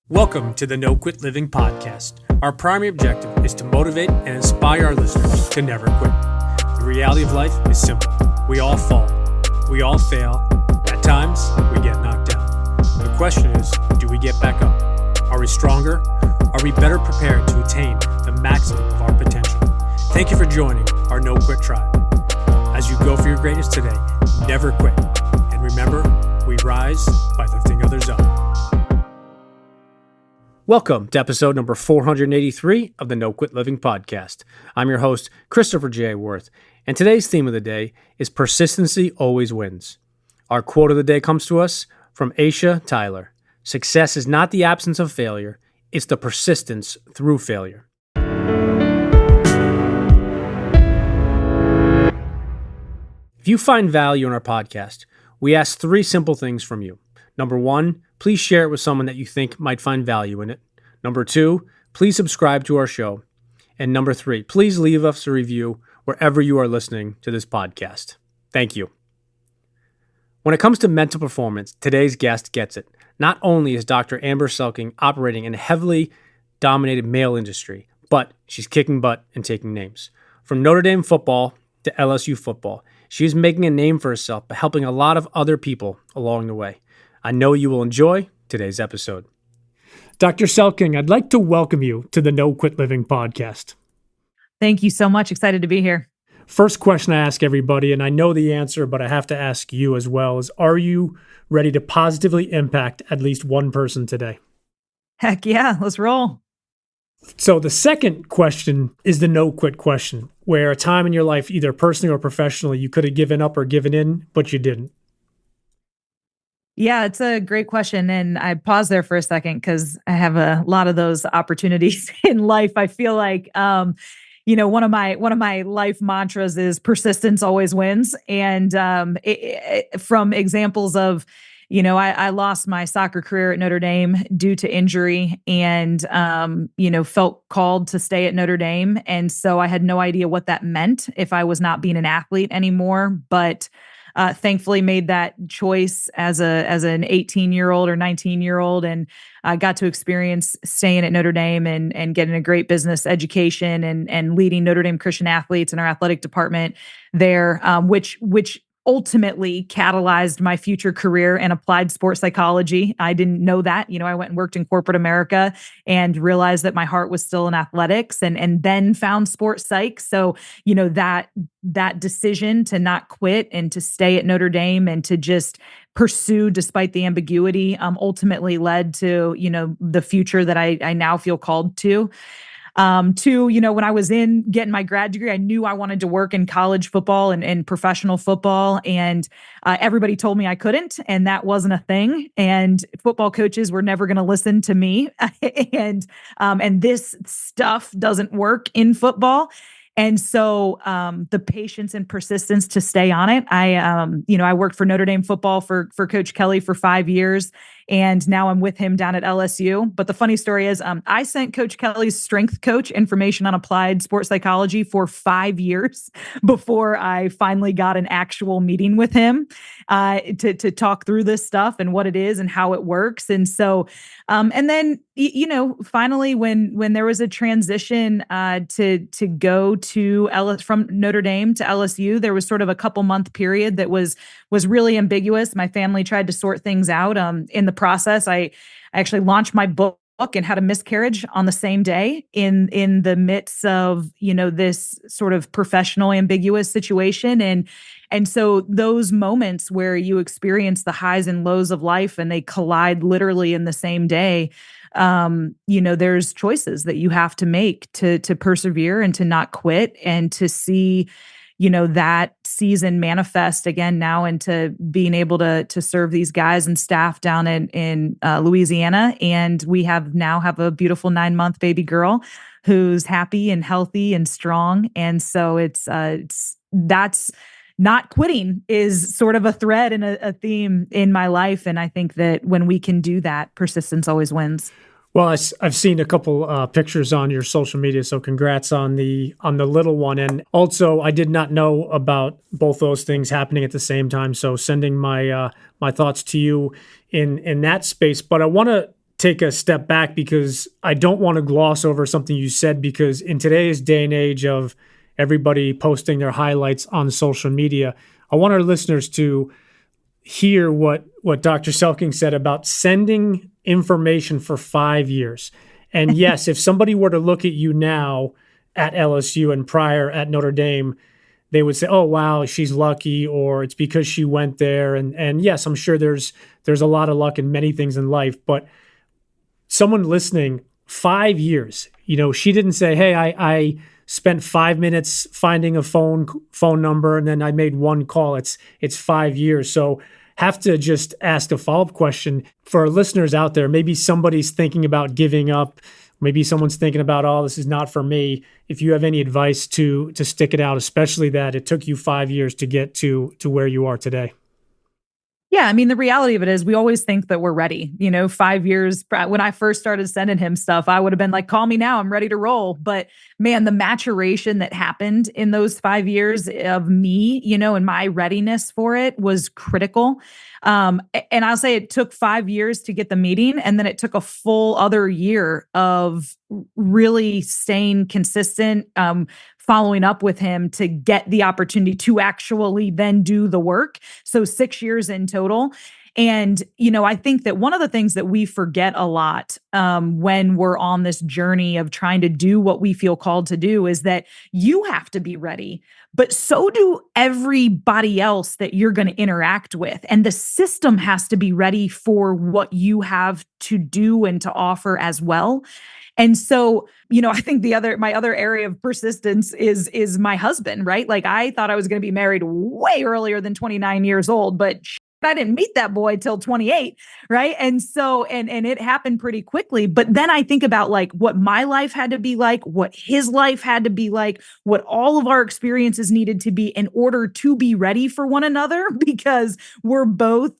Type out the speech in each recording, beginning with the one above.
Welcome to the No Quit Living podcast. Our primary objective is to motivate and inspire our listeners to never quit. The reality of life is simple. We all fall. We all fail. At times, we get knocked down. The question is, do we get back up? Are we stronger? Are we better prepared to attain the maximum of our potential? Thank you for joining our No Quit tribe. As you go for your greatness today, never quit. And remember, we rise by lifting others up. Welcome to episode number 483 of the No Quit Living podcast. I'm your host, Christopher J. Worth, and today's theme of the day is Persistency Always Wins. Our quote of the day comes to us from Aisha Tyler. Success is not the absence of failure, it's the persistence through failure. If you find value in our podcast, we ask three simple things from you. Number one, please share it with someone that you think might find value in it. Number two, please subscribe to our show. And number three, please leave us a review wherever you are listening to this podcast. Thank you. When it comes to mental performance, today's guest gets it. Not only is Dr. Amber Selking operating in a heavily dominated male industry, but she's kicking butt and taking names. From Notre Dame football to LSU football, she is making a name for herself by helping a lot of other people along the way. I know you will enjoy today's episode. Dr. Selking, I'd like to welcome you to the No Quit Living podcast. Thank you so much. Excited to be here. First question I ask everybody, and I know the answer, but I have to ask you as well, is are you ready to positively impact at least one person today? Heck yeah, let's roll. So the second question is the no quit question, where a time in your life, either personally or professionally, you could have given up or given in, but you didn't. Yeah, it's a great question. And I paused there for a second because I have a lot of those opportunities in life. I feel like, one of my life mantras is persistence always wins. And from examples of, I lost my soccer career at Notre Dame due to injury and, felt called to stay at Notre Dame. And so I had no idea what that meant if I was not being an athlete anymore. But thankfully made that choice as an 18-year-old or 19-year-old, and got to experience staying at Notre Dame and getting a great business education and leading Notre Dame Christian athletes in our athletic department there, which ultimately catalyzed my future career in applied sports psychology. I didn't know that. I went and worked in corporate America and realized that my heart was still in athletics and then found sports psych. So, that decision to not quit and to stay at Notre Dame and to just pursue despite the ambiguity ultimately led to, the future that I now feel called to. When I was getting my grad degree, I knew I wanted to work in college football and professional football. And everybody told me I couldn't, and that wasn't a thing. And football coaches were never going to listen to me. and this stuff doesn't work in football. And so the patience and persistence to stay on it. I worked for Notre Dame football for Coach Kelly for 5 years, and now I'm with him down at LSU. But the funny story is I sent Coach Kelly's strength coach information on applied sports psychology for 5 years before I finally got an actual meeting with him to talk through this stuff and what it is and how it works. And so, and then, finally, when there was a transition to go from Notre Dame to LSU, there was sort of a couple month period that was really ambiguous. My family tried to sort things out. In the process, I actually launched my book and had a miscarriage on the same day in the midst of, this sort of professional ambiguous situation. And so those moments where you experience the highs and lows of life and they collide literally in the same day, there's choices that you have to make to persevere and to not quit and to see, that season manifest again now into being able to serve these guys and staff down in Louisiana. And we now have a beautiful 9-month baby girl who's happy and healthy and strong. And so that's not quitting is sort of a thread and a theme in my life. And I think that when we can do that, persistence always wins. Well, I've seen a couple pictures on your social media, so congrats on the little one. And also, I did not know about both those things happening at the same time. So, sending my thoughts to you in that space. But I want to take a step back because I don't want to gloss over something you said, because in today's day and age of everybody posting their highlights on social media, I want our listeners to hear what Dr. Selking said about sending information for 5 years. And yes, if somebody were to look at you now at LSU and prior at Notre Dame, they would say, "Oh, wow, she's lucky," or "It's because she went there." And yes, I'm sure there's a lot of luck in many things in life, but someone listening, 5 years, she didn't say, "Hey, I spent 5 minutes finding a phone number and then I made one call." It's 5 years. So have to just ask a follow-up question for our listeners out there. Maybe somebody's thinking about giving up. Maybe someone's thinking about, "Oh, this is not for me." If you have any advice to stick it out, especially that it took you 5 years to get to where you are today. Yeah, I mean, the reality of it is we always think that we're ready. 5 years when I first started sending him stuff, I would have been like, "Call me now, I'm ready to roll." But man, the maturation that happened in those 5 years of me, and my readiness for it was critical. And I'll say it took 5 years to get the meeting, and then it took a full other year of really staying consistent, following up with him to get the opportunity to actually then do the work. So 6 years in total. And, I think that one of the things that we forget a lot when we're on this journey of trying to do what we feel called to do is that you have to be ready, but so do everybody else that you're going to interact with. And the system has to be ready for what you have to do and to offer as well. And so, I think my other area of persistence is my husband, right? Like I thought I was going to be married way earlier than 29 years old, but I didn't meet that boy till 28, right? And so and it happened pretty quickly. But then I think about like what my life had to be like, what his life had to be like, what all of our experiences needed to be in order to be ready for one another, because we're both,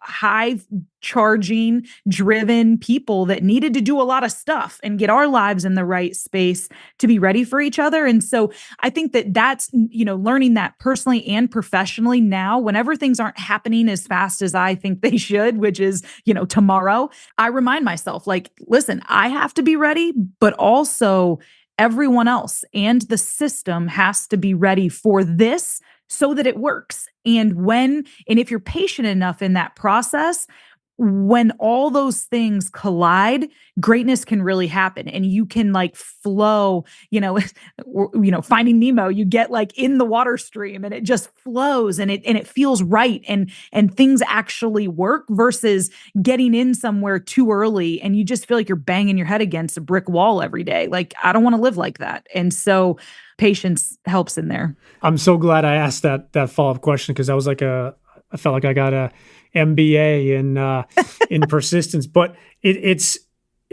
high charging, driven people that needed to do a lot of stuff and get our lives in the right space to be ready for each other. And so I think that that's, learning that personally and professionally now, whenever things aren't happening as fast as I think they should, which is, tomorrow, I remind myself, like, listen, I have to be ready, but also everyone else and the system has to be ready for this so that it works. And if you're patient enough in that process, when all those things collide, greatness can really happen and you can like flow, finding Nemo, you get like in the water stream and it just flows and it feels right and things actually work versus getting in somewhere too early and you just feel like you're banging your head against a brick wall every day. Like I don't want to live like that. And so patience helps in there. I'm so glad I asked that follow-up question, because I felt like I got a MBA in persistence. But it's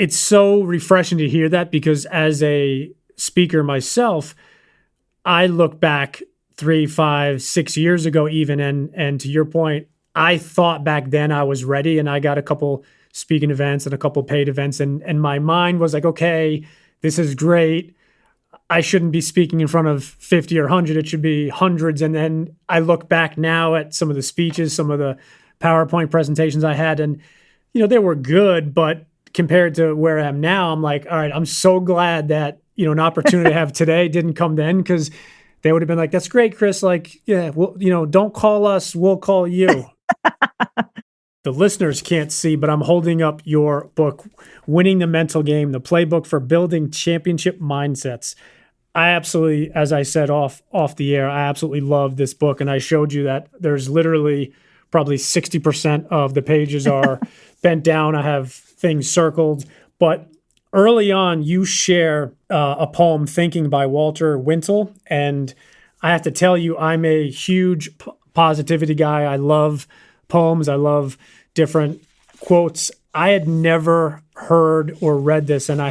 so refreshing to hear that, because as a speaker myself, I look back 3, 5, 6 years ago even, and to your point, I thought back then I was ready, and I got a couple speaking events and a couple paid events, and my mind was like, okay, this is great. I shouldn't be speaking in front of 50 or 100. It should be hundreds. And then I look back now at some of the speeches, some of the PowerPoint presentations I had, and, they were good, but compared to where I am now, I'm like, all right, I'm so glad that, an opportunity I have today didn't come then, because they would have been like, that's great, Chris. Like, yeah, well, don't call us, we'll call you. The listeners can't see, but I'm holding up your book, Winning the Mental Game, the playbook for building championship mindsets. I absolutely, as I said off the air, I absolutely love this book. And I showed you that there's literally probably 60% of the pages are bent down. I have things circled. But early on, you share a poem, Thinking by Walter Wintle. And I have to tell you, I'm a huge positivity guy. I love poems. I love different quotes. I had never heard or read this, and I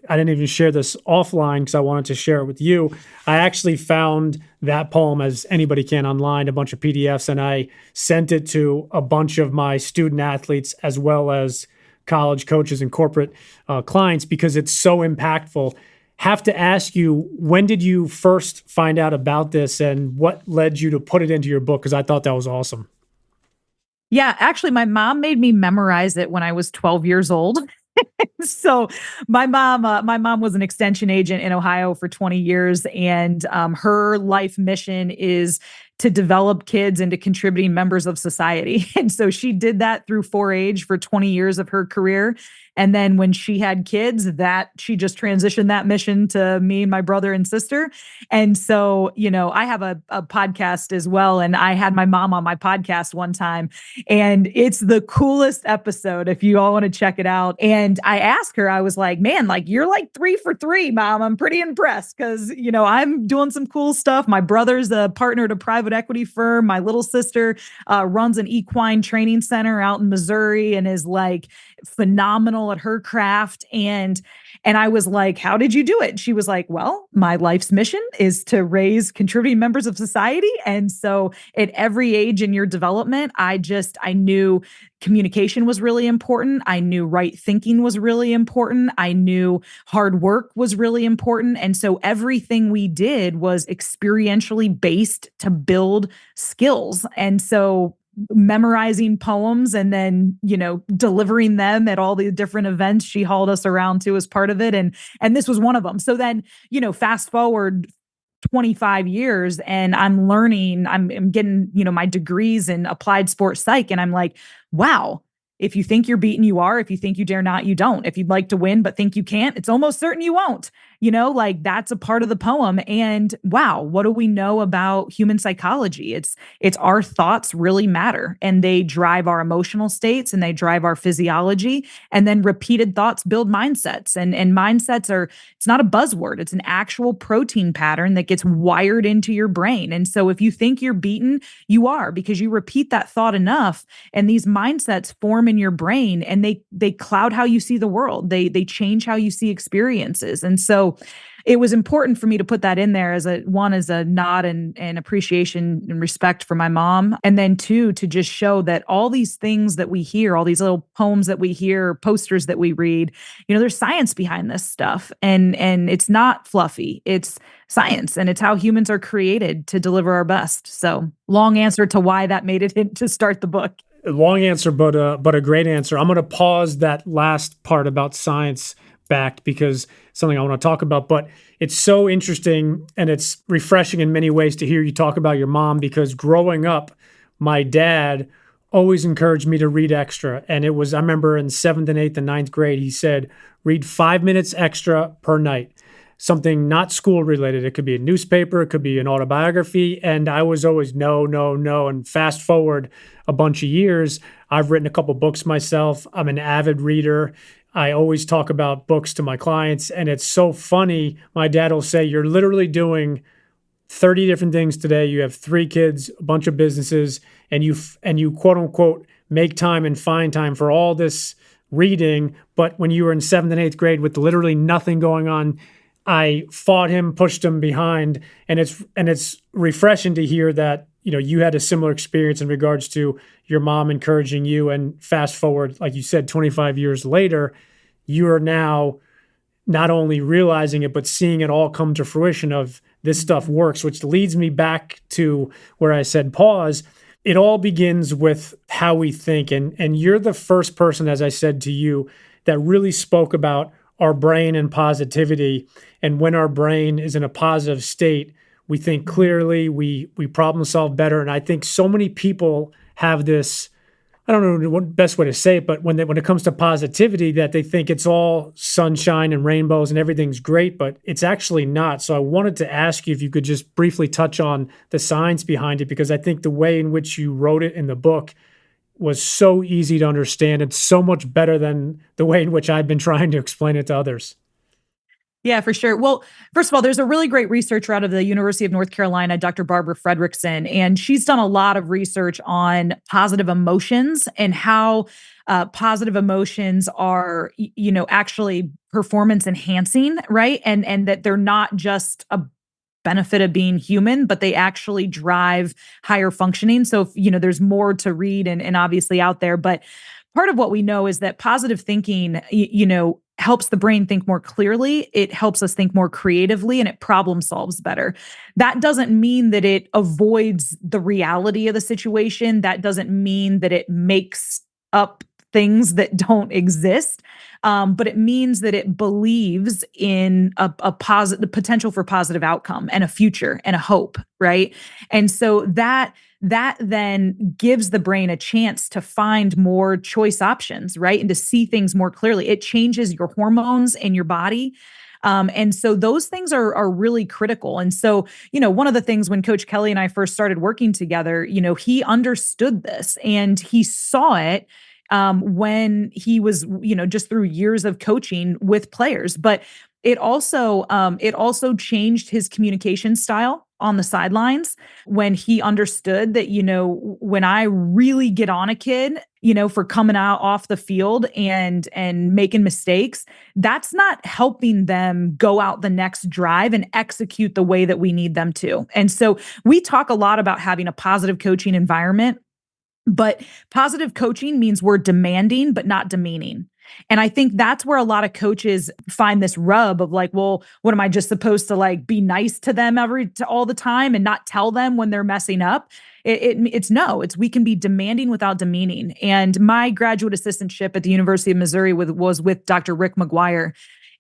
didn't even share this offline because I wanted to share it with you. I actually found that poem, as anybody can online, a bunch of PDFs, and I sent it to a bunch of my student athletes as well as college coaches and corporate clients, because it's so impactful. Have to ask you, when did you first find out about this and what led you to put it into your book? Because I thought that was awesome. Yeah, actually, my mom made me memorize it when I was 12 years old. So my mom was an extension agent in Ohio for 20 years, and her life mission is to develop kids into contributing members of society. And so she did that through 4-H for 20 years of her career. And then when she had kids, that she just transitioned that mission to me and my brother and sister. And so, I have a podcast as well. And I had my mom on my podcast one time, and it's the coolest episode if you all want to check it out. And I asked her, I was like, man, like you're like 3 for 3, mom. I'm pretty impressed because, I'm doing some cool stuff. My brother's a partner at a private equity firm. My little sister runs an equine training center out in Missouri and is like phenomenal at her craft. And I was like, how did you do it? She was like, well, my life's mission is to raise contributing members of society. And so at every age in your development, I knew communication was really important. I knew right thinking was really important. I knew hard work was really important. And so everything we did was experientially based to build skills. And so memorizing poems and then delivering them at all the different events she hauled us around to as part of it, and this was one of them. So then fast forward 25 years and I'm learning, I'm getting, my degrees in applied sports psych. And I'm like, wow, if you think you're beaten, you are. If you think you dare not, you don't. If you'd like to win, but think you can't, it's almost certain you won't. Like that's a part of the poem. And wow, what do we know about human psychology? It's our thoughts really matter, and they drive our emotional states and they drive our physiology. And then repeated thoughts build mindsets. And mindsets are, it's not a buzzword, it's an actual protein pattern that gets wired into your brain. And so if you think you're beaten, you are, because you repeat that thought enough, and these mindsets form in your brain, and they cloud how you see the world. They change how you see experiences. And so it was important for me to put that in there as a nod and appreciation and respect for my mom. And then two, to just show that all these things that we hear, all these little poems that we hear, posters that we read, there's science behind this stuff. And it's not fluffy. It's science, and it's how humans are created to deliver our best. So long answer to why that made it in to start the book. A long answer, but a great answer. I'm going to pause that last part about science back because something I want to talk about, but it's so interesting and it's refreshing in many ways to hear you talk about your mom, because growing up, my dad always encouraged me to read extra. And I remember in 7th and 8th and 9th grade, he said, read 5 minutes extra per night. Something not school related. It could be a newspaper, it could be an autobiography. And I was always no, no, no. And fast forward a bunch of years, I've written a couple books myself. I'm an avid reader. I always talk about books to my clients. And it's so funny. My dad will say, you're literally doing 30 different things today. You have 3 kids, a bunch of businesses, and you quote unquote make time and find time for all this reading. But when you were in 7th and 8th grade with literally nothing going on, I fought him, pushed him behind, and it's refreshing to hear that you had a similar experience in regards to your mom encouraging you. And fast forward, like you said, 25 years later, you are now not only realizing it but seeing it all come to fruition of this stuff works, which leads me back to where I said pause. It all begins with how we think, and you're the first person, as I said to you, that really spoke about our brain and positivity. And when our brain is in a positive state, we think clearly, we problem solve better. And I think so many people have this, I don't know what best way to say it, but when it comes to positivity, that they think it's all sunshine and rainbows and everything's great, but it's actually not. So I wanted to ask you if you could just briefly touch on the science behind it, because I think the way in which you wrote it in the book was so easy to understand. It's so much better than the way in which I've been trying to explain it to others. Yeah, for sure. Well, first of all, there's a really great researcher out of the University of North Carolina, Dr. Barbara Fredrickson, and she's done a lot of research on positive emotions and how positive emotions are, actually performance enhancing, right? And that they're not just a benefit of being human, but they actually drive higher functioning. So, there's more to read and obviously out there, but part of what we know is that positive thinking, helps the brain think more clearly. It helps us think more creatively and it problem solves better. That doesn't mean that it avoids the reality of the situation. That doesn't mean that it makes up things that don't exist. But it means that it believes in a positive, the potential for positive outcome and a future and a hope, right? And so that then gives the brain a chance to find more choice options, right? And to see things more clearly. It changes your hormones in your body. And so those things are really critical. And so, one of the things when Coach Kelly and I first started working together, he understood this and he saw it when he was, just through years of coaching with players. But it also changed his communication style on the sidelines when he understood that, when I really get on a kid, for coming out off the field and making mistakes, that's not helping them go out the next drive and execute the way that we need them to. And so we talk a lot about having a positive coaching environment, but positive coaching means we're demanding, but not demeaning. And I think that's where a lot of coaches find this rub of like, well, what am I just supposed to like be nice to them all the time and not tell them when they're messing up? It's no, it's we can be demanding without demeaning. And my graduate assistantship at the University of Missouri was with Dr. Rick McGuire.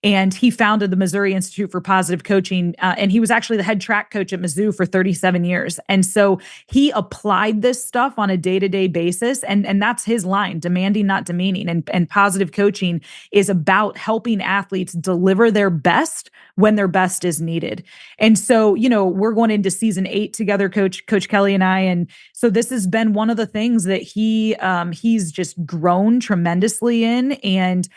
And he founded the Missouri Institute for Positive Coaching. And he was actually the head track coach at Mizzou for 37 years. And so he applied this stuff on a day-to-day basis. And that's his line, demanding, not demeaning. And positive coaching is about helping athletes deliver their best when their best is needed. And so, we're going into season 8 together, Coach Kelly and I. And so this has been one of the things that he's just grown tremendously in. And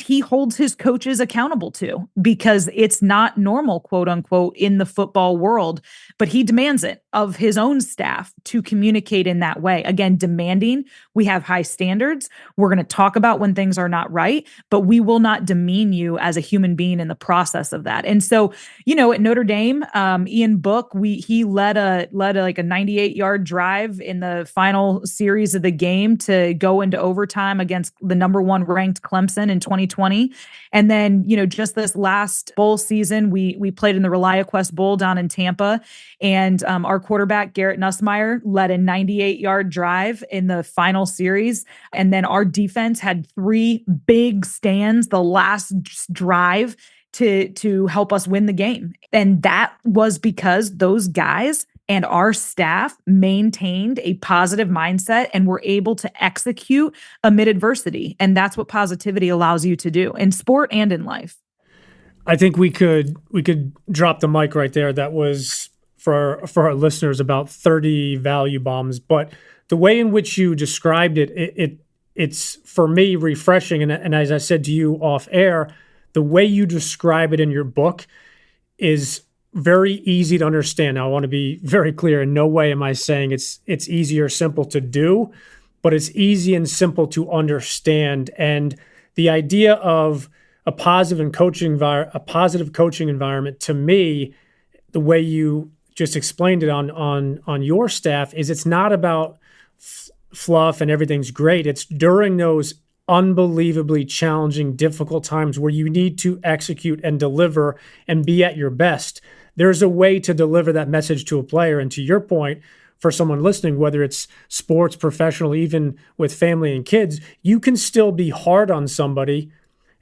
he holds his coaches accountable to, because it's not normal, quote unquote, in the football world, but he demands it of his own staff to communicate in that way. Again, demanding, we have high standards. We're going to talk about when things are not right, but we will not demean you as a human being in the process of that. And so, at Notre Dame, Ian Book, he led a like a 98-yard drive in the final series of the game to go into overtime against the number 1 ranked Clemson in 2020. And then, just this last bowl season, we played in the ReliaQuest Bowl down in Tampa, and our quarterback Garrett Nussmeier led a 98-yard drive in the final series, and then our defense had 3 big stands the last drive to help us win the game. And that was because those guys and our staff maintained a positive mindset and were able to execute amid adversity. And that's what positivity allows you to do in sport and in life. I think we could drop the mic right there. That was for our listeners about 30 value bombs, but the way in which you described it's for me refreshing. And as I said to you off air, the way you describe it in your book is very easy to understand. Now, I want to be very clear. In no way am I saying it's easy or simple to do, but it's easy and simple to understand. And the idea of a positive coaching environment, to me, the way you just explained it on your staff, is it's not about fluff and everything's great. It's during those unbelievably challenging, difficult times where you need to execute and deliver and be at your best. There's a way to deliver that message to a player. And to your point, for someone listening, whether it's sports, professional, even with family and kids, you can still be hard on somebody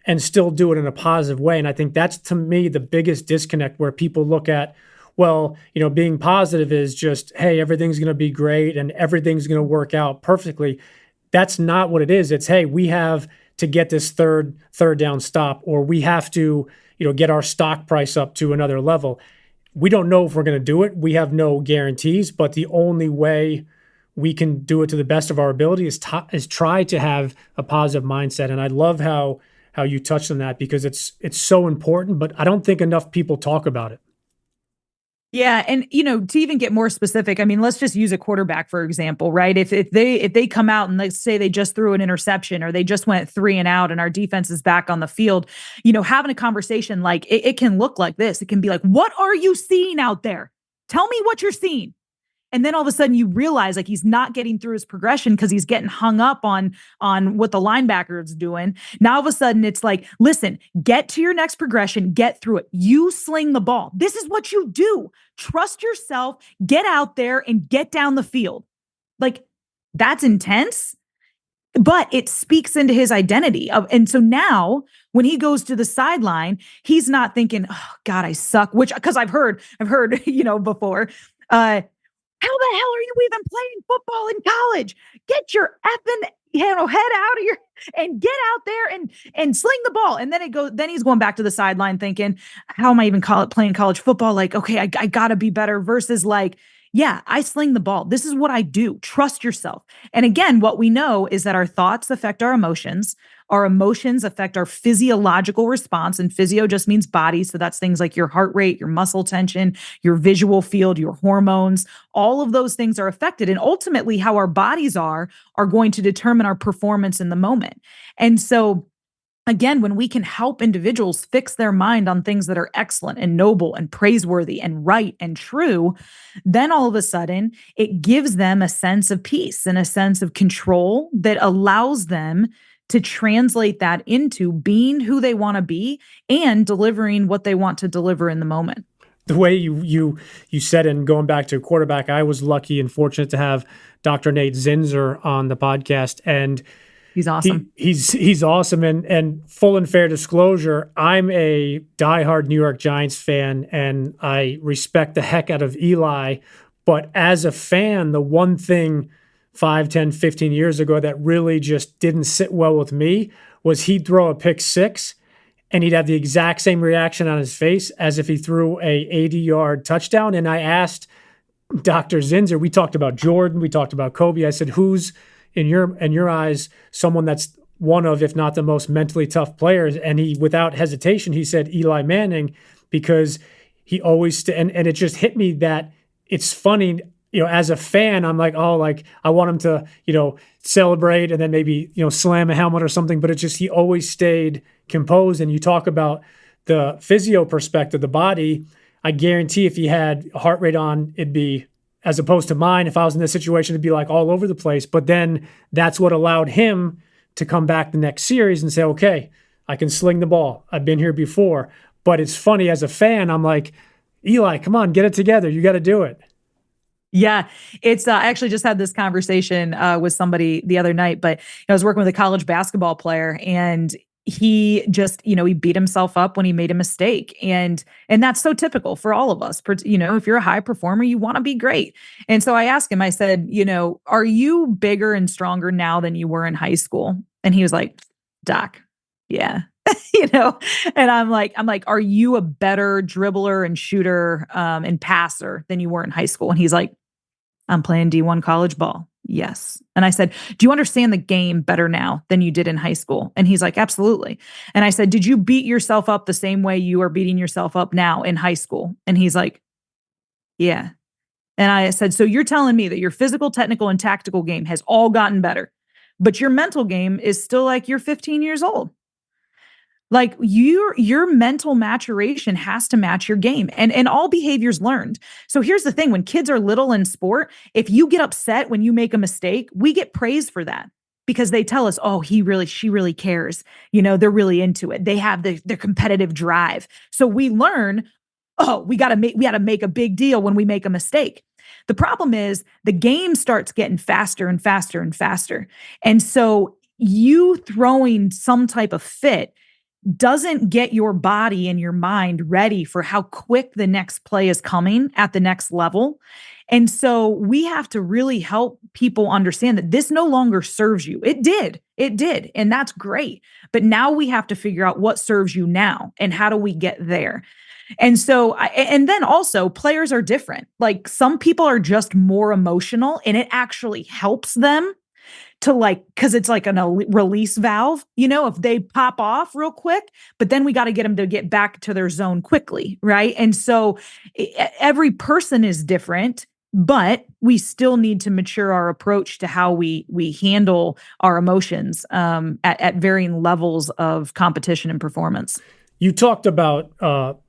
and still do it in a positive way. And I think that's, to me, the biggest disconnect, where people look at, well, being positive is just, hey, everything's going to be great and everything's going to work out perfectly. That's not what it is. It's, hey, we have to get this third down stop, or we have to, get our stock price up to another level. We don't know if we're going to do it. We have no guarantees, but the only way we can do it to the best of our ability is try to have a positive mindset. And I love how you touched on that, because it's so important, but I don't think enough people talk about it. Yeah. And, to even get more specific, I mean, let's just use a quarterback, for example, right? If they come out and let's say they just threw an interception or they just went 3 and out and our defense is back on the field, having a conversation like it can look like this. It can be like, what are you seeing out there? Tell me what you're seeing. And then all of a sudden you realize like he's not getting through his progression because he's getting hung up on what the linebacker is doing. Now all of a sudden it's like, listen, get to your next progression, get through it. You sling the ball. This is what you do. Trust yourself, get out there and get down the field. Like, that's intense, but it speaks into his identity of, and so now when he goes to the sideline, he's not thinking, oh God, I suck, which, because I've heard, before, how the hell are you even playing football in college? Get your effing, head out of your and get out there and sling the ball. And then he's going back to the sideline thinking, how am I even playing college football? Like, okay, I gotta be better versus like, yeah, I sling the ball. This is what I do. Trust yourself. And again, what we know is that our thoughts affect our emotions. Our emotions affect our physiological response. And physio just means body. So that's things like your heart rate, your muscle tension, your visual field, your hormones. All of those things are affected. And ultimately, how our bodies are going to determine our performance in the moment. And so again, when we can help individuals fix their mind on things that are excellent and noble and praiseworthy and right and true, then all of a sudden it gives them a sense of peace and a sense of control that allows them to translate that into being who they want to be and delivering what they want to deliver in the moment. The way you said, and going back to quarterback, I was lucky and fortunate to have Dr. Nate Zinser on the podcast, and he's awesome. He's awesome. And full and fair disclosure, I'm a diehard New York Giants fan, and I respect the heck out of Eli. But as a fan, the one thing 5, 10, 15 years ago that really just didn't sit well with me was he'd throw a pick six and he'd have the exact same reaction on his face as if he threw a 80-yard touchdown. And I asked Dr. Zinser, we talked about Jordan, we talked about Kobe. I said, who's in your eyes someone that's one of, if not the most mentally tough players? And he, without hesitation, he said Eli Manning, because he always and it just hit me that it's funny, as a fan, I'm like, oh, like I want him to, celebrate and then maybe, slam a helmet or something. But it's just, he always stayed composed. And you talk about the physio perspective, the body, I guarantee if he had a heart rate on, it'd be, as opposed to mine, if I was in this situation, it'd be like all over the place. But then that's what allowed him to come back the next series and say, okay, I can sling the ball. I've been here before. But it's funny, as a fan, I'm like, Eli, come on, get it together. You got to do it. Yeah, it's I actually just had this conversation with somebody the other night, but I was working with a college basketball player, and he just, he beat himself up when he made a mistake. And that's so typical for all of us. If you're a high performer, you want to be great. And so I asked him, I said, are you bigger and stronger now than you were in high school? And he was like, Doc, yeah. And I'm like, are you a better dribbler and shooter and passer than you were in high school? And he's like, I'm playing D1 college ball. Yes. And I said, do you understand the game better now than you did in high school? And he's like, absolutely. And I said, did you beat yourself up the same way you are beating yourself up now in high school? And he's like, yeah. And I said, so you're telling me that your physical, technical, and tactical game has all gotten better, but your mental game is still like you're 15 years old. Like your mental maturation has to match your game, and all behaviors learned. So here's the thing: when kids are little in sport, if you get upset when you make a mistake, we get praised for that because they tell us, oh, she really cares. They're really into it. They have their competitive drive. So we learn, oh, we got to make a big deal when we make a mistake. The problem is the game starts getting faster and faster and faster. And so you throwing some type of fit doesn't get your body and your mind ready for how quick the next play is coming at the next level. And so we have to really help people understand that this no longer serves you. It did. And that's great. But now we have to figure out what serves you now and how do we get there? And so, and then also players are different. Like some people are just more emotional and it actually helps them to because it's like a release valve, if they pop off real quick, but then we got to get them to get back to their zone quickly. Right. And so every person is different, but we still need to mature our approach to how we handle our emotions at varying levels of competition and performance. You talked about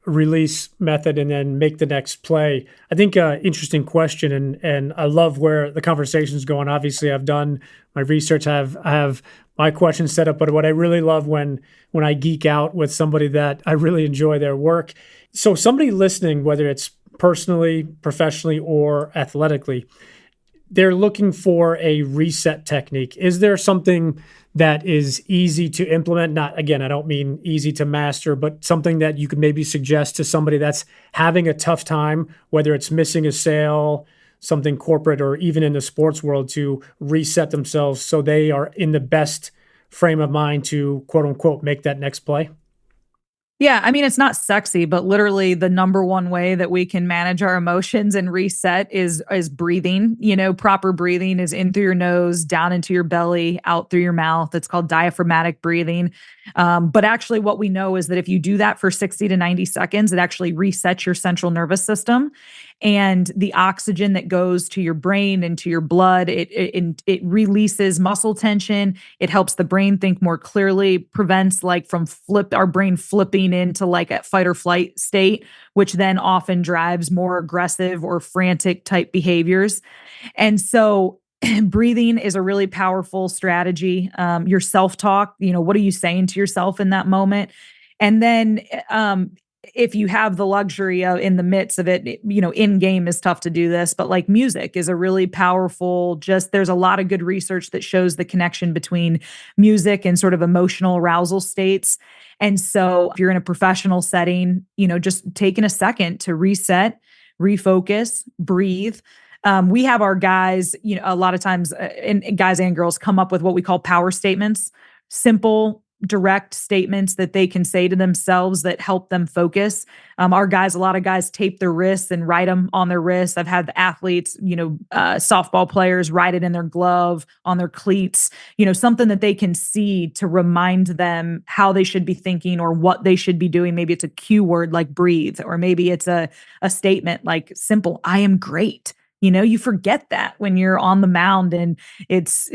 release method and then make the next play. I think interesting question, and I love where the conversation's going. Obviously, I've done my research. I have my questions set up, but what I really love when I geek out with somebody that I really enjoy their work. So somebody listening, whether it's personally, professionally, or athletically, they're looking for a reset technique. Is there something that is easy to implement? Not, again, I don't mean easy to master, but something that you could maybe suggest to somebody that's having a tough time, whether it's missing a sale, something corporate, or even in the sports world, to reset themselves so they are in the best frame of mind to quote unquote make that next play? Yeah, I mean, it's not sexy, but literally the number one way that we can manage our emotions and reset is breathing. Proper breathing is in through your nose, down into your belly, out through your mouth. It's called diaphragmatic breathing. But actually, what we know is that if you do that for 60 to 90 seconds, it actually resets your central nervous system. And the oxygen that goes to your brain and to your blood, it releases muscle tension. It helps the brain think more clearly, prevents like from our brain flipping into like a fight or flight state, which then often drives more aggressive or frantic type behaviors. And so breathing is a really powerful strategy. Your self-talk, what are you saying to yourself in that moment? And then if you have the luxury of in the midst of it, in game is tough to do this, but like music is a really powerful, just there's a lot of good research that shows the connection between music and sort of emotional arousal states. And so if you're in a professional setting, just taking a second to reset, refocus, breathe. We have our guys, a lot of times, and guys and girls come up with what we call power statements, simple, direct statements that they can say to themselves that help them focus. Our guys, a lot of guys tape their wrists and write them on their wrists. I've had the athletes, softball players write it in their glove, on their cleats, something that they can see to remind them how they should be thinking or what they should be doing. Maybe it's a cue word like breathe, or maybe it's a statement like simple, I am great. You forget that when you're on the mound and it's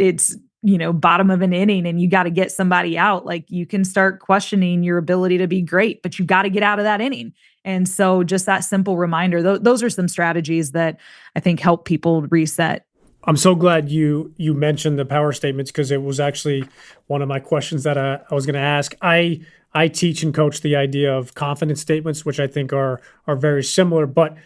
bottom of an inning and you got to get somebody out. Like you can start questioning your ability to be great, but you got to get out of that inning. And so just that simple reminder, those are some strategies that I think help people reset. I'm so glad you mentioned the power statements, because it was actually one of my questions that I was going to ask. I teach and coach the idea of confidence statements, which I think are very similar. But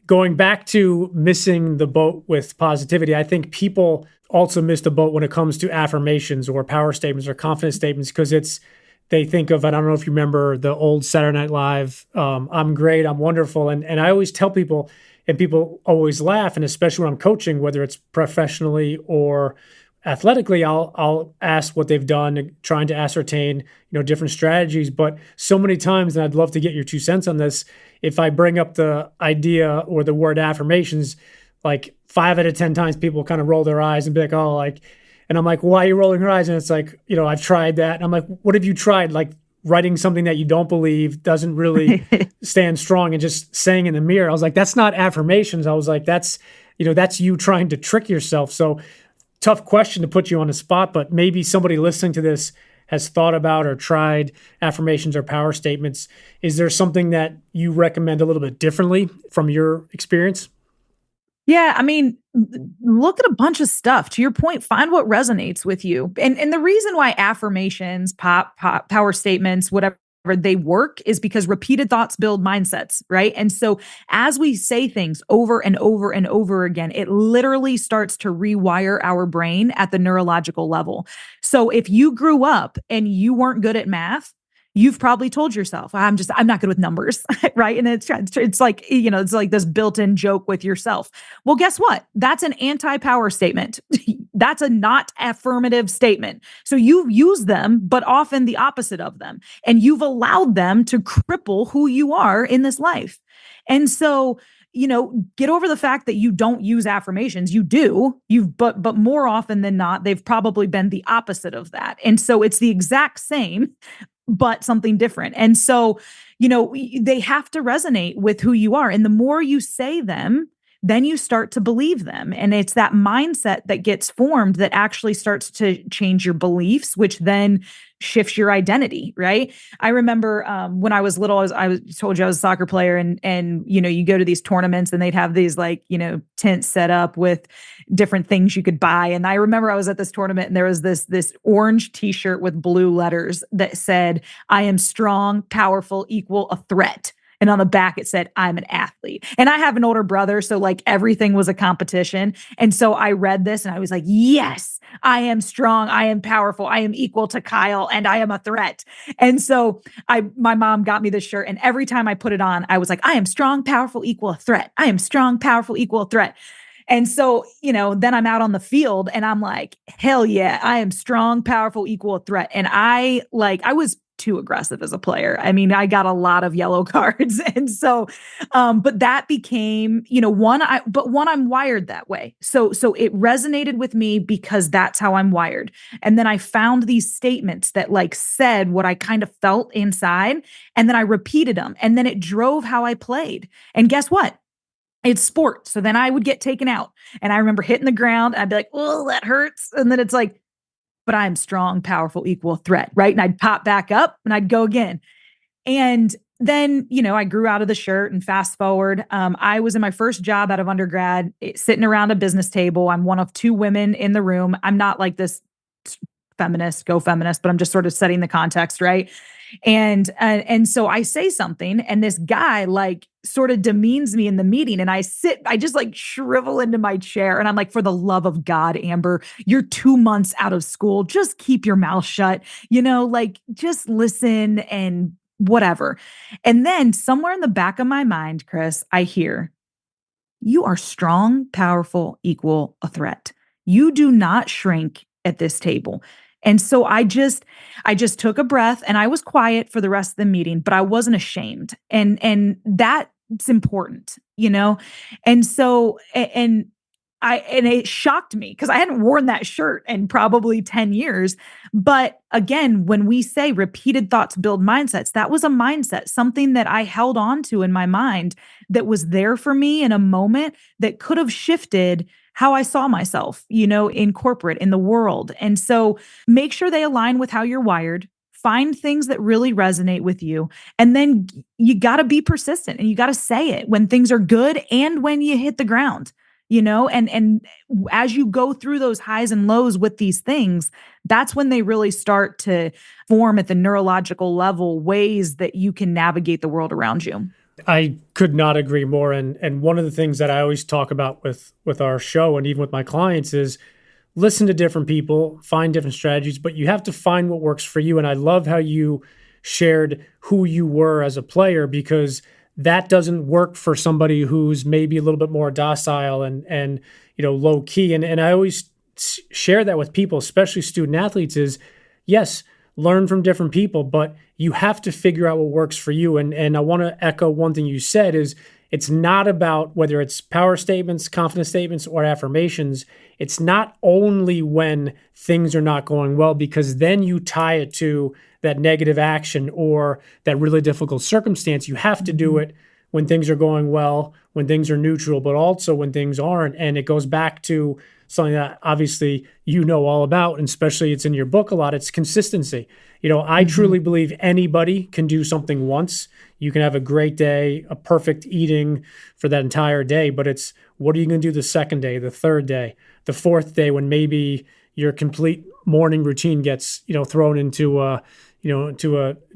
going back to missing the boat with positivity, I think people also miss the boat when it comes to affirmations or power statements or confidence statements, because they think of, and I don't know if you remember the old Saturday Night Live, I'm great, I'm wonderful. And I always tell people, and people always laugh, and especially when I'm coaching, whether it's professionally or athletically, I'll ask what they've done, trying to ascertain, different strategies. But so many times, and I'd love to get your 2 cents on this, if I bring up the idea or the word affirmations, like 5 out of 10 times people kind of roll their eyes and be like, oh, like, and I'm like, why are you rolling your eyes? And it's like, I've tried that. And I'm like, what have you tried? Like writing something that you don't believe doesn't really stand strong, and just saying in the mirror. I was like, that's not affirmations. I was like, that's you trying to trick yourself. So tough question to put you on the spot, but maybe somebody listening to this has thought about or tried affirmations or power statements. Is there something that you recommend a little bit differently from your experience? Yeah, I mean, look at a bunch of stuff. To your point, find what resonates with you. And the reason why affirmations, power statements, whatever they work is because repeated thoughts build mindsets, right? And so as we say things over and over and over again, it literally starts to rewire our brain at the neurological level. So if you grew up and you weren't good at math, you've probably told yourself, I'm not good with numbers, right? And it's like, it's like this built-in joke with yourself. Well, guess what? That's an anti-power statement. That's a not affirmative statement. So you use them, but often the opposite of them. And you've allowed them to cripple who you are in this life. And so, get over the fact that you don't use affirmations. You do, but more often than not, they've probably been the opposite of that. And so it's the exact same, but something different. And so, they have to resonate with who you are. And the more you say them, then you start to believe them. And it's that mindset that gets formed that actually starts to change your beliefs, which then shifts your identity, right? I remember when I was little, I was told you I was a soccer player, and you go to these tournaments and they'd have these like tents set up with different things you could buy. And I remember I was at this tournament and there was this orange T-shirt with blue letters that said, "I am strong, powerful, equal, a threat." And on the back, it said, "I'm an athlete." And I have an older brother, so like everything was a competition. And so I read this and I was like, yes, I am strong. I am powerful. I am equal to Kyle and I am a threat. And so my mom got me this shirt. And every time I put it on, I was like, I am strong, powerful, equal, a threat. I am strong, powerful, equal, a threat. And so, then I'm out on the field and I'm like, hell yeah, I am strong, powerful, equal, a threat. And I was too aggressive as a player. I mean, I got a lot of yellow cards. And so, but that became, one, I'm wired that way. So it resonated with me because that's how I'm wired. And then I found these statements that like said what I kind of felt inside. And then I repeated them. And then it drove how I played. And guess what? It's sport. So then I would get taken out and I remember hitting the ground. And I'd be like, oh, that hurts. And then it's like, but I'm strong, powerful, equal threat, right? And I'd pop back up and I'd go again. And then, I grew out of the shirt and fast forward. I was in my first job out of undergrad, sitting around a business table. I'm one of two women in the room. I'm not like this go feminist, but I'm just sort of setting the context, right? And so I say something and this guy like sort of demeans me in the meeting and I just like shrivel into my chair and I'm like, for the love of God, Amber, you're 2 months out of school. Just keep your mouth shut, like just listen and whatever. And then somewhere in the back of my mind, Chris, I hear, you are strong, powerful, equal, a threat. You do not shrink at this table. And so I just took a breath and I was quiet for the rest of the meeting, but I wasn't ashamed. And that's important. And so and it shocked me because I hadn't worn that shirt in probably 10 years. But again, when we say repeated thoughts build mindsets, that was a mindset, something that I held on to in my mind that was there for me in a moment that could have shifted how I saw myself, in corporate, in the world. And so make sure they align with how you're wired. Find things that really resonate with you. And then you got to be persistent and you got to say it when things are good and when you hit the ground. And as you go through those highs and lows with these things, that's when they really start to form at the neurological level ways that you can navigate the world around you. I could not agree more. And one of the things that I always talk about with our show and even with my clients is listen to different people, find different strategies, but you have to find what works for you. And I love how you shared who you were as a player, because that doesn't work for somebody who's maybe a little bit more docile and low key. And I always share that with people, especially student athletes, is yes, learn from different people, but you have to figure out what works for you. And I want to echo one thing you said is it's not about whether it's power statements, confidence statements, or affirmations. It's not only when things are not going well, because then you tie it to that negative action or that really difficult circumstance. You have to do it when things are going well, when things are neutral, but also when things aren't. And it goes back to something that obviously you know all about, and especially it's in your book a lot, it's consistency. I truly believe anybody can do something once. You can have a great day, a perfect eating for that entire day, but it's what are you going to do the second day, the third day, the fourth day, when maybe your complete morning routine gets, thrown into a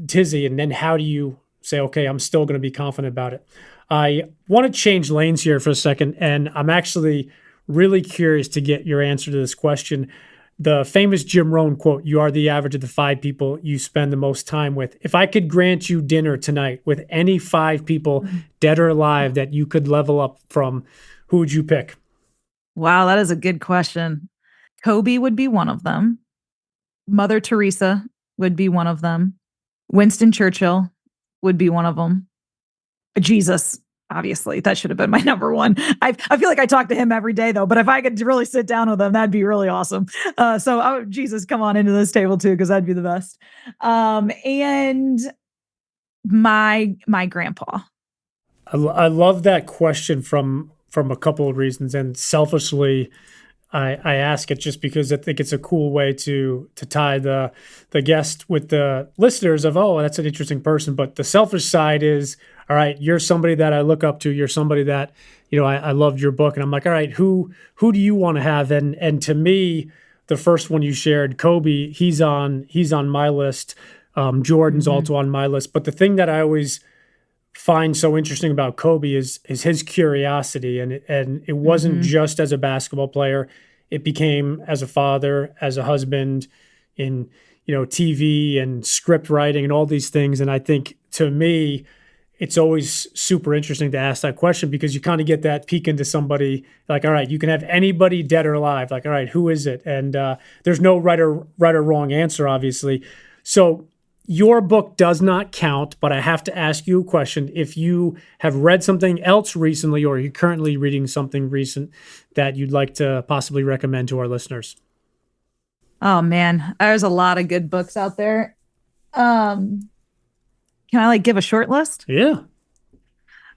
tizzy. And then how do you say, okay, I'm still going to be confident about it? I want to change lanes here for a second. And I'm actually really curious to get your answer to this question. The famous Jim Rohn quote, "You are the average of the 5 people you spend the most time with." If I could grant you dinner tonight with any 5 people, dead or alive, that you could level up from, who would you pick? Wow, that is a good question. Kobe would be one of them. Mother Teresa would be one of them. Winston Churchill would be one of them. Jesus, obviously, that should have been my number one. I feel like I talk to him every day though, but if I could really sit down with him, that'd be really awesome. Jesus, come on into this table too, because that'd be the best. And my grandpa. I love that question from from a couple of reasons. And selfishly, I ask it just because I think it's a cool way to tie the guest with the listeners of, oh, that's an interesting person. But the selfish side is, all right, you're somebody that I look up to. You're somebody that, I loved your book. And I'm like, all right, who do you want to have? And to me, the first one you shared, Kobe, he's on my list. Jordan's Mhm. also on my list. But the thing that I always find so interesting about Kobe is his curiosity, and it wasn't Mhm. just as a basketball player. It became as a father, as a husband, in TV and script writing and all these things. And I think, to me, it's always super interesting to ask that question, because you kind of get that peek into somebody. Like, all right, you can have anybody dead or alive. Like, all right, who is it? And there's no right or wrong answer, obviously. So your book does not count, but I have to ask you a question. If you have read something else recently, or you're currently reading something recent that you'd like to possibly recommend to our listeners. Oh man, there's a lot of good books out there. Um, can I give a short list? Yeah.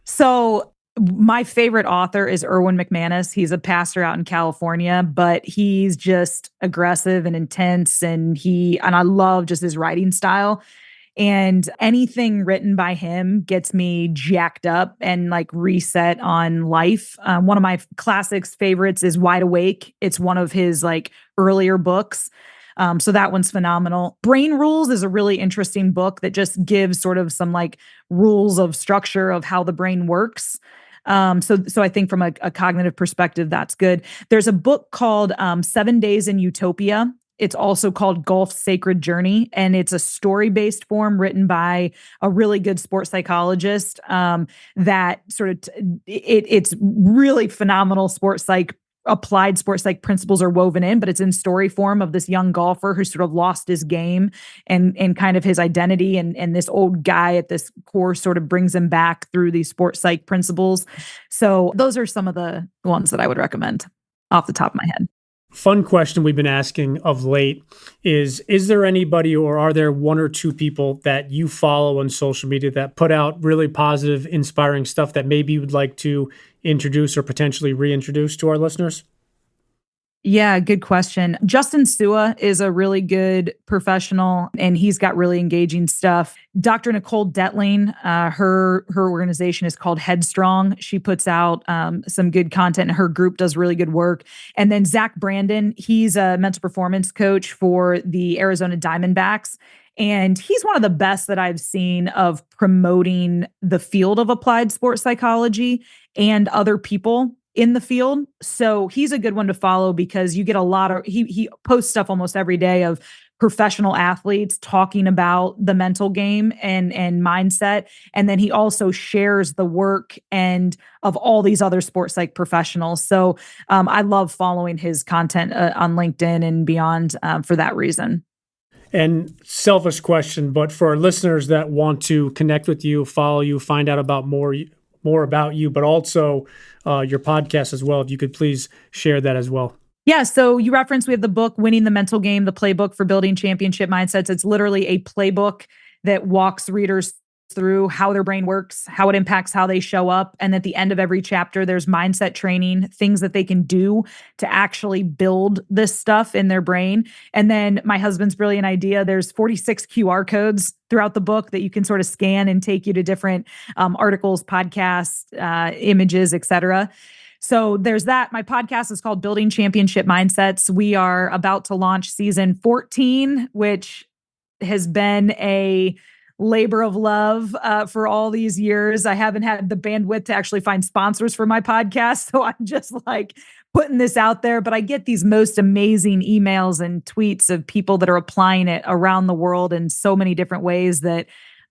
So my favorite author is Erwin McManus. He's a pastor out in California, but he's just aggressive and intense, and I love just his writing style. And anything written by him gets me jacked up and reset on life. One of my classics favorites is Wide Awake. It's one of his earlier books. So that one's phenomenal. Brain Rules is a really interesting book that just gives sort of some rules of structure of how the brain works. So I think from a cognitive perspective, that's good. There's a book called 7 Days in Utopia. It's also called Golf's Sacred Journey, and it's a story-based form written by a really good sports psychologist. That sort of it's really phenomenal sports psych. Applied sports psych principles are woven in, but it's in story form of this young golfer who sort of lost his game and kind of his identity, and this old guy at this course sort of brings him back through these sports psych principles. So those are some of the ones that I would recommend off the top of my head. Fun question we've been asking of late is there anybody, or are there one or two people that you follow on social media that put out really positive, inspiring stuff that maybe you would like to introduce or potentially reintroduce to our listeners? Yeah, good question. Justin Sua is a really good professional, and he's got really engaging stuff. Dr. Nicole Detling, her organization is called Headstrong. She puts out some good content, and her group does really good work. And then Zach Brandon, he's a mental performance coach for the Arizona Diamondbacks. And he's one of the best that I've seen of promoting the field of applied sports psychology and other people in the field. So he's a good one to follow, because you get a lot of he posts stuff almost every day of professional athletes talking about the mental game and mindset. And then he also shares the work and of all these other sports psych professionals. So I love following his content on LinkedIn and beyond for that reason. And selfish question, but for our listeners that want to connect with you, follow you, find out about more about you, but also your podcast as well, if you could please share that as well. Yeah. So you referenced, we have the book, Winning the Mental Game, the playbook for building championship mindsets. It's literally a playbook that walks readers through how their brain works, how it impacts how they show up. And at the end of every chapter, there's mindset training, things that they can do to actually build this stuff in their brain. And then my husband's brilliant idea, there's 46 QR codes throughout the book that you can sort of scan and take you to different articles, podcasts, images, etc. So there's that. My podcast is called Building Championship Mindsets. We are about to launch season 14, which has been a labor of love for all these years. I haven't had the bandwidth to actually find sponsors for my podcast. So I'm just putting this out there, but I get these most amazing emails and tweets of people that are applying it around the world in so many different ways that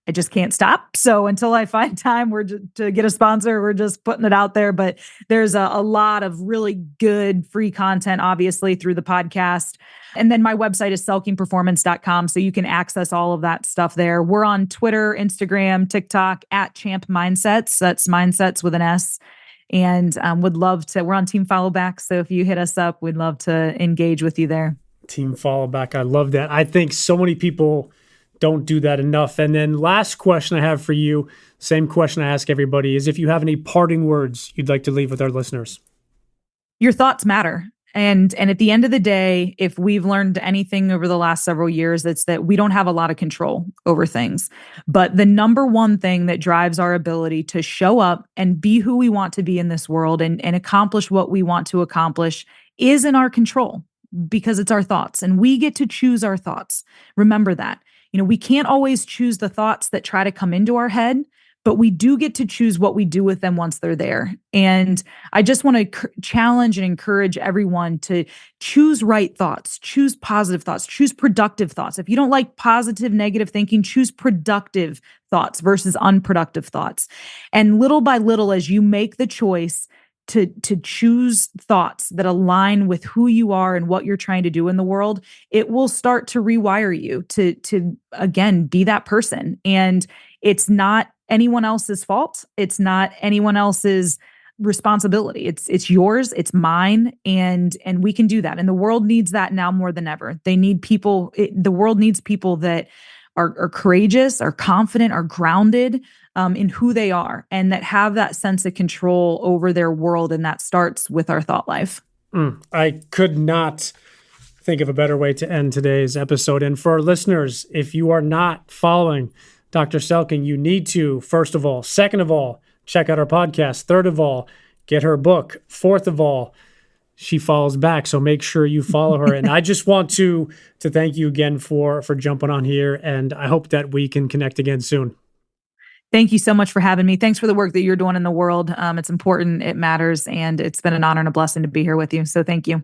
I just can't stop. So until I find time to get a sponsor, we're just putting it out there. But there's a lot of really good free content, obviously, through the podcast. And then my website is selkingperformance.com. So you can access all of that stuff there. We're on Twitter, Instagram, TikTok at Champ Mindsets. That's mindsets with an S. And would love to, we're on Team Followback. So if you hit us up, we'd love to engage with you there. Team Follow Back. I love that. I think so many people don't do that enough. And then last question I have for you, same question I ask everybody, is if you have any parting words you'd like to leave with our listeners. Your thoughts matter. And at the end of the day, if we've learned anything over the last several years, it's that we don't have a lot of control over things. But the number one thing that drives our ability to show up and be who we want to be in this world and accomplish what we want to accomplish is in our control, because it's our thoughts and we get to choose our thoughts. Remember that. We can't always choose the thoughts that try to come into our head, but we do get to choose what we do with them once they're there. And I just want to challenge and encourage everyone to choose right thoughts, choose positive thoughts, choose productive thoughts. If you don't like positive, negative thinking, choose productive thoughts versus unproductive thoughts. And little by little, as you make the choice to choose thoughts that align with who you are and what you're trying to do in the world, it will start to rewire you to again, be that person. And it's not anyone else's fault. It's not anyone else's responsibility. It's yours, it's mine, and we can do that. And the world needs that now more than ever. They need people, the world needs people that are courageous, are confident, are grounded in who they are, and that have that sense of control over their world. And that starts with our thought life. I could not think of a better way to end today's episode. And for our listeners, if you are not following Dr. Selking, you need to, first of all. Second of all, check out our podcast. Third of all, get her book. Fourth of all, she follows back, so make sure you follow her. And I just want to thank you again for jumping on here, and I hope that we can connect again soon. Thank you so much for having me. Thanks for the work that you're doing in the world. It's important, it matters, and it's been an honor and a blessing to be here with you. So thank you.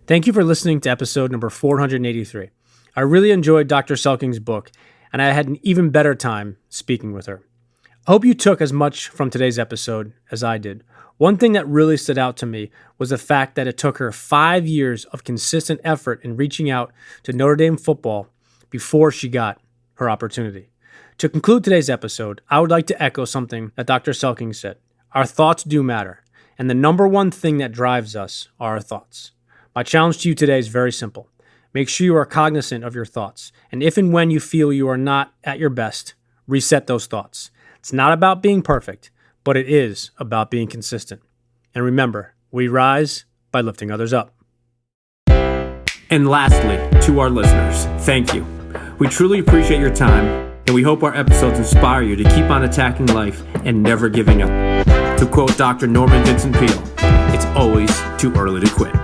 Thank you for listening to episode number 483. I really enjoyed Dr. Selking's book, and I had an even better time speaking with her. I hope you took as much from today's episode as I did. One thing that really stood out to me was the fact that it took her 5 years of consistent effort in reaching out to Notre Dame football before she got her opportunity. To conclude today's episode, I would like to echo something that Dr. Selking said. Our thoughts do matter, and the number one thing that drives us are our thoughts. My challenge to you today is very simple. Make sure you are cognizant of your thoughts, and if and when you feel you are not at your best, reset those thoughts. It's not about being perfect, but it is about being consistent. And remember, we rise by lifting others up. And lastly, to our listeners, thank you. We truly appreciate your time, and we hope our episodes inspire you to keep on attacking life and never giving up. To quote Dr. Norman Vincent Peale, it's always too early to quit.